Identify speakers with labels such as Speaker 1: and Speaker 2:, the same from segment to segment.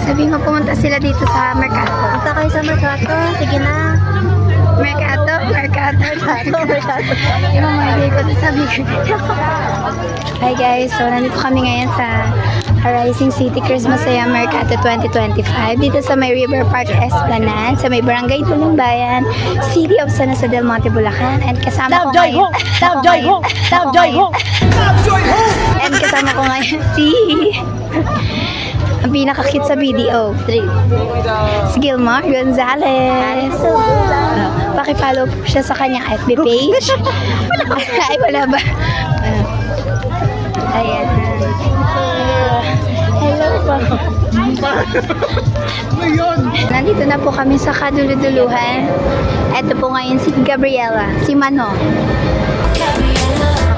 Speaker 1: Sabi mo pumunta sila dito sa Mercato.
Speaker 2: Punta kayo sa Mercato. Sige na.
Speaker 1: Mercato. Yung mga ko sabi ko. Hi guys, so nandito kami ngayon sa Rising City Cruise Masaya Mercato 2025 dito sa may River Park Esplanade sa may Barangay Tulumbayan, City of San Jose del Monte, Bulacan. And kasama ko ngayon and kasama ko ngayon si ang pinaka-cute sa video, si Gilmar Gonzalez. Paki-follow po siya sa kanyang FB page. Ay, wala ba? Ayan. Hello po. Nandito na po kami sa kaduluduluhan. Ito po ngayon si Gabriela, si Mano.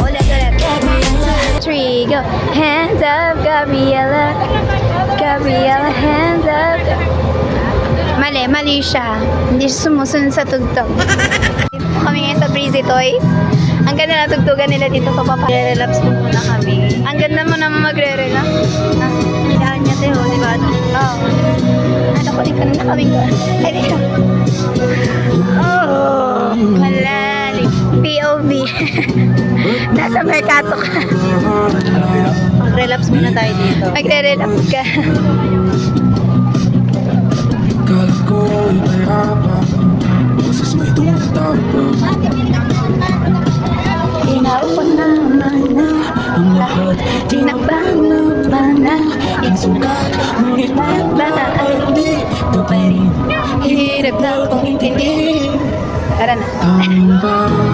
Speaker 1: Ulit. 3, go. Hands up, Gabriela. Gabriela, hands up. Mali siya. Hindi siya sumusunod sa tugtog. Dito kami ngayon sa Breezy Toys. Ang ganda na tugtugan nila dito sa papa.
Speaker 2: Relax po muna kami.
Speaker 1: Ang ganda mo naman magre-relax.
Speaker 2: Kailangan niya tayo, di ba?
Speaker 1: Oo. Ano ko, ka na kami ko. Ay, dito. Oh, malalim. POV. Nasa Mercato ka.
Speaker 2: Mag-relax muna tayo dito.
Speaker 1: Magre-relax ka.
Speaker 3: Kala ko ay mahirapan, boses may tumatapang.
Speaker 1: Tinaupo naman na
Speaker 3: Ang lahat
Speaker 1: tinagbago na
Speaker 3: ang sugat, ngunit
Speaker 1: Bata
Speaker 3: ay hindi ito pa rin.
Speaker 1: hirap na kung intindi. Tara na.
Speaker 3: Tanging para